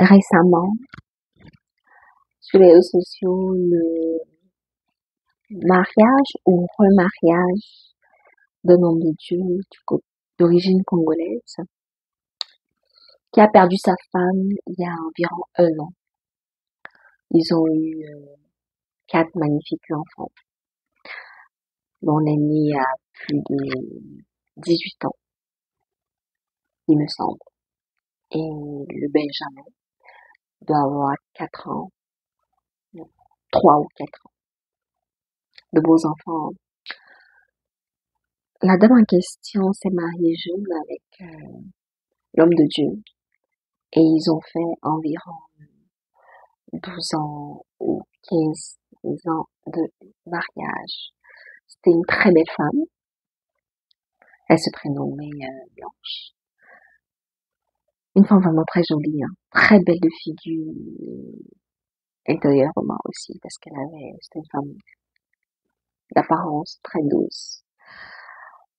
Récemment, sur les réseaux sociaux, le mariage ou remariage d'un homme de Dieu d'origine congolaise qui a perdu sa femme il y a environ 1 an. Ils ont eu 4 magnifiques enfants, dont l'aîné a plus de 18 ans, il me semble. Et le Benjamin doit avoir 4 ans, 3 ou 4 ans. De beaux enfants. La dame en question s'est mariée jeune avec l'homme de Dieu et ils ont fait environ 12 ans ou 15 ans de mariage. C'était une très belle femme. Elle se prénommait Blanche. Une femme vraiment très jolie, hein. Très belle de figure, intérieurement aussi, parce c'était une femme d'apparence très douce,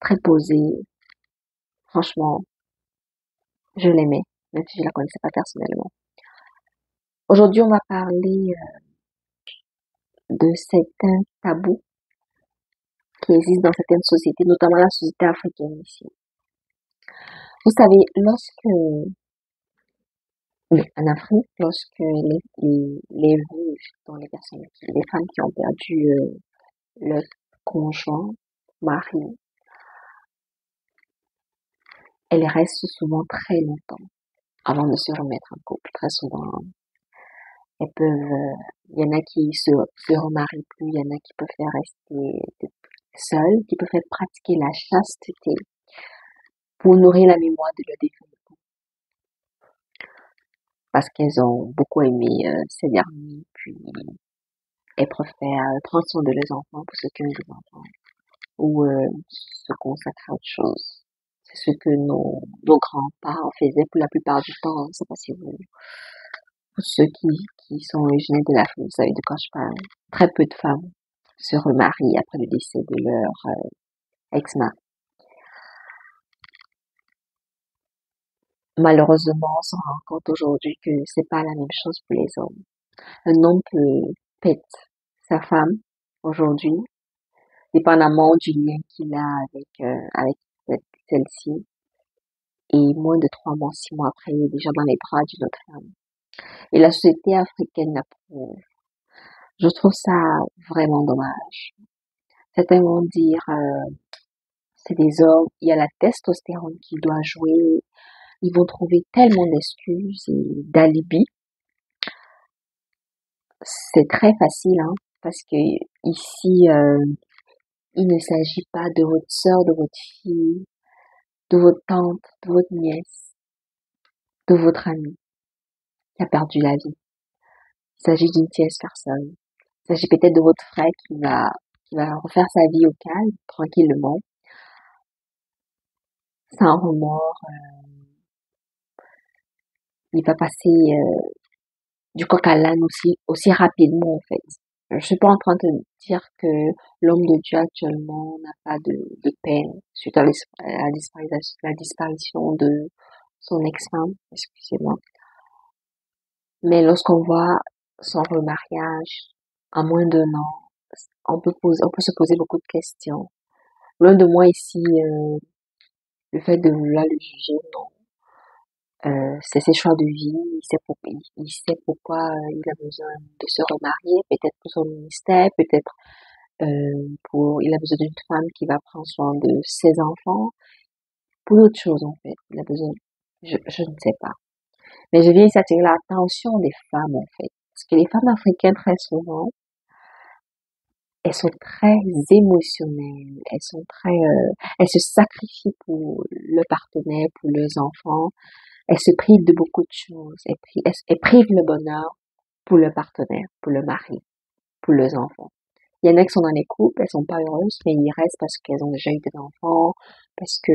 très posée. Franchement, je l'aimais, même si je la connaissais pas personnellement. Aujourd'hui, on va parler de certains tabous qui existent dans certaines sociétés, notamment la société africaine ici. Vous savez, en Afrique, lorsque les veuves, dont les femmes qui ont perdu leur conjoint, mari, elles restent souvent très longtemps avant de se remettre en couple. Très souvent, il y en a qui se remarient plus, il y en a qui préfèrent rester seules, qui préfèrent pratiquer la chasteté pour nourrir la mémoire de leur défunt, parce qu'elles ont beaucoup aimé ces derniers, puis elles préfèrent prendre soin de leurs enfants pour s'occuper des enfants, ou se consacrer à autre chose. C'est ce que nos grands-parents faisaient pour la plupart du temps. Je ne sais pas si pour ceux qui sont originaires de l'Afrique, vous savez de quoi je parle. Très peu de femmes se remarient après le décès de leur ex-mari. Malheureusement, on se rend compte aujourd'hui que c'est pas la même chose pour les hommes. Un homme peut pète sa femme aujourd'hui, dépendamment du lien qu'il a avec celle-ci, et moins de 3 mois, 6 mois après, il est déjà dans les bras d'une autre femme. Et la société africaine l'approuve. Je trouve ça vraiment dommage. Certains vont dire, c'est des hommes, il y a la testostérone qui doit jouer, ils vont trouver tellement d'excuses et d'alibis. C'est très facile, hein, parce que ici, il ne s'agit pas de votre sœur, de votre fille, de votre tante, de votre nièce, de votre amie qui a perdu la vie. Il s'agit d'une tierce personne. Il s'agit peut-être de votre frère qui va refaire sa vie au calme, tranquillement, sans remords. Il va passer du coq à l'âne aussi rapidement, en fait. Je suis pas en train de dire que l'homme de Dieu actuellement n'a pas de peine suite à la disparition de son ex-femme, excusez-moi. Mais lorsqu'on voit son remariage en moins d'1 an, on peut se poser beaucoup de questions. Loin de moi ici, le fait de vouloir le juger, non. C'est ses choix de vie, il sait pourquoi il a besoin de se remarier, peut-être pour son ministère, peut-être il a besoin d'une femme qui va prendre soin de ses enfants, pour d'autres choses en fait. Il a besoin, je ne sais pas. Mais je viens ici attirer l'attention des femmes en fait, parce que les femmes africaines très souvent, elles sont très émotionnelles, elles se sacrifient pour le partenaire, pour leurs enfants. Elles se privent de beaucoup de choses. Elles privent le bonheur pour le partenaire, pour le mari, pour leurs enfants. Il y en a qui sont dans les couples, elles sont pas heureuses, mais ils restent parce qu'elles ont déjà eu des enfants, parce que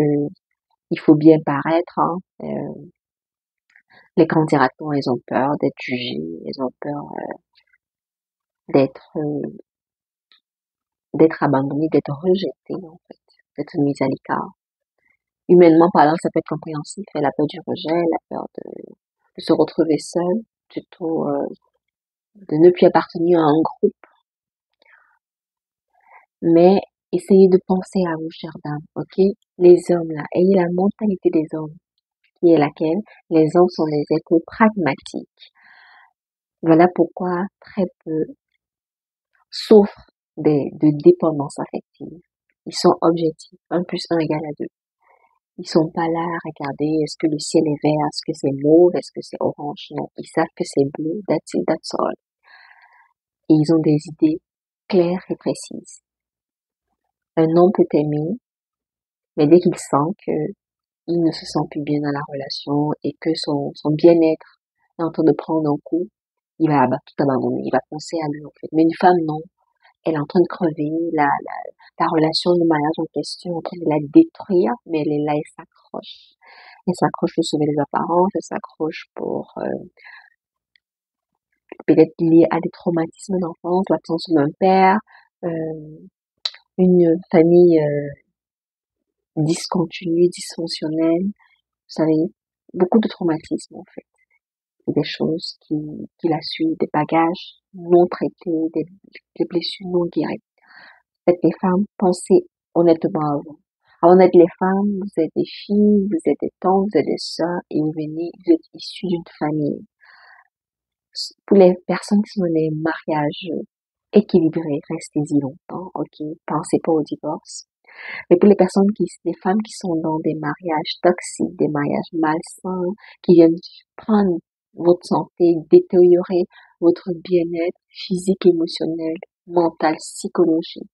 il faut bien paraître, hein. Les candidatons, elles ont peur d'être jugées, elles ont peur d'être abandonnées, d'être rejetées, en fait, d'être mises à l'écart. Humainement parlant, ça peut être compréhensif. La peur du rejet, la peur de se retrouver seul, plutôt de ne plus appartenir à un groupe. Mais essayez de penser à vous, chères dames, ok? Les hommes, là, ayez la mentalité des hommes, qui est laquelle? Les hommes sont des êtres pragmatiques. Voilà pourquoi très peu souffrent de dépendance affective. Ils sont objectifs. 1 plus 1 égale à 2. Ils sont pas là à regarder est-ce que le ciel est vert, est-ce que c'est mauve, est-ce que c'est orange. Non, ils savent que c'est bleu, that's it, that's all. Et ils ont des idées claires et précises. Un homme peut aimer, mais dès qu'il sent que il ne se sent plus bien dans la relation et que son bien-être est en train de prendre un coup, il va tout abandonner, il va penser à lui en fait. Mais une femme, non. Elle est en train de crever, la relation de mariage en question, en train de la détruire, mais elle est là, elle s'accroche. Elle s'accroche pour sauver les apparences, elle s'accroche pour peut-être lié à des traumatismes d'enfance, l'absence d'un père, euh, une famille discontinue, dysfonctionnelle, vous savez, beaucoup de traumatismes en fait. Des choses qui la suivent, des bagages non traités, des blessures non guéries. Faites les femmes, pensez honnêtement à vous. Avant d'être les femmes, vous êtes des filles, vous êtes des tantes, vous êtes des sœurs et vous êtes issus d'une famille. Pour les personnes qui sont dans des mariages équilibrés, restez-y longtemps, ok? Pensez pas au divorce. Mais pour les femmes qui sont dans des mariages toxiques, des mariages malsains, qui viennent prendre votre santé, détériorer votre bien-être physique, émotionnel, mental, psychologique,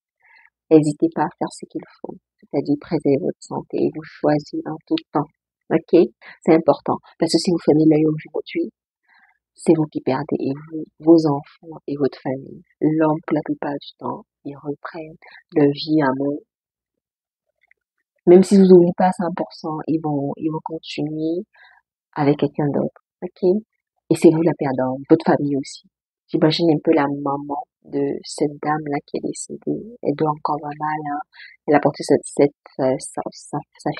n'hésitez pas à faire ce qu'il faut. C'est-à-dire préserver votre santé et vous choisir en tout temps. Ok? C'est important. Parce que si vous fermez l'œil aujourd'hui, c'est vous qui perdez et vous, vos enfants et votre famille. L'homme, pour la plupart du temps, ils reprennent leur vie à mort. Même si vous n'oubliez pas à 100%, ils vont continuer avec quelqu'un d'autre. Ok? Et c'est vous la perdante, votre famille aussi. J'imagine un peu la maman de cette dame-là qui est décédée. Elle doit encore avoir mal, hein. Elle a porté sa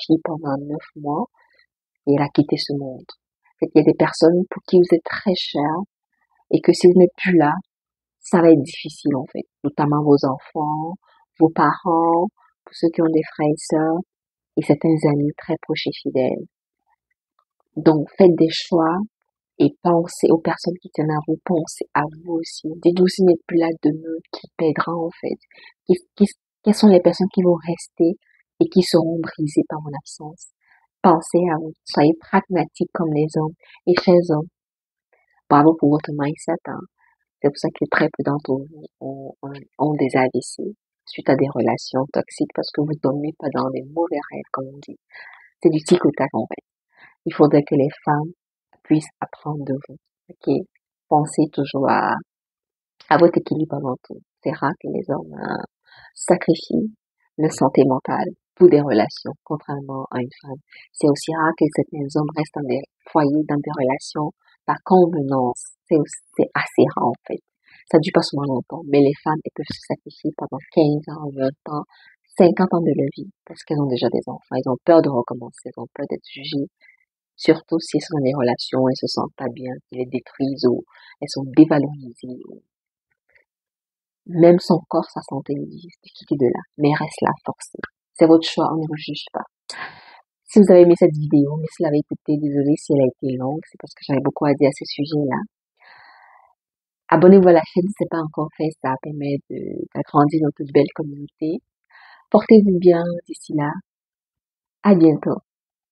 fille pendant 9 mois et elle a quitté ce monde. Il y a des personnes pour qui vous êtes très cher et que si vous n'êtes plus là, ça va être difficile en fait. Notamment vos enfants, vos parents, pour ceux qui ont des frères et sœurs et certains amis très proches et fidèles. Donc faites des choix et pensez aux personnes qui tiennent à vous, pensez à vous aussi. Dites-vous si vous n'êtes plus là demain, qui pèdera en fait. Quelles sont les personnes qui vont rester et qui seront brisées par mon absence. Pensez à vous, soyez pragmatiques comme les hommes. Et chers hommes, bravo pour votre mindset. Hein. C'est pour ça que très peu d'entre vous ont des AVC suite à des relations toxiques parce que vous ne dormez pas dans les mauvais rêves, comme on dit. C'est du tic au tac en fait. Il faudrait que les femmes puissent apprendre de vous. Ok? Pensez toujours à votre équilibre avant tout. C'est rare que les hommes sacrifient leur santé mentale pour des relations, contrairement à une femme. C'est aussi rare que certains hommes restent dans des foyers, dans des relations par convenance. C'est assez rare en fait. Ça dure pas souvent longtemps, mais les femmes, elles peuvent se sacrifier pendant 15 ans, 20 ans, 50 ans de leur vie, parce qu'elles ont déjà des enfants, elles ont peur de recommencer, elles ont peur d'être jugées, surtout si elles sont dans des relations, elles se sentent pas bien, elles les détruisent ou elles sont dévalorisées. Même son corps, sa santé lui dit de quitter de là, mais reste là, forcé. C'est votre choix, on ne vous juge pas. Si vous avez aimé cette vidéo, mais si vous l'avez écoutée, désolée si elle a été longue, c'est parce que j'avais beaucoup à dire à ce sujet-là. Abonnez-vous à la chaîne si ce n'est pas encore fait, ça permet d'agrandir notre belle communauté. Portez-vous bien d'ici là. À bientôt.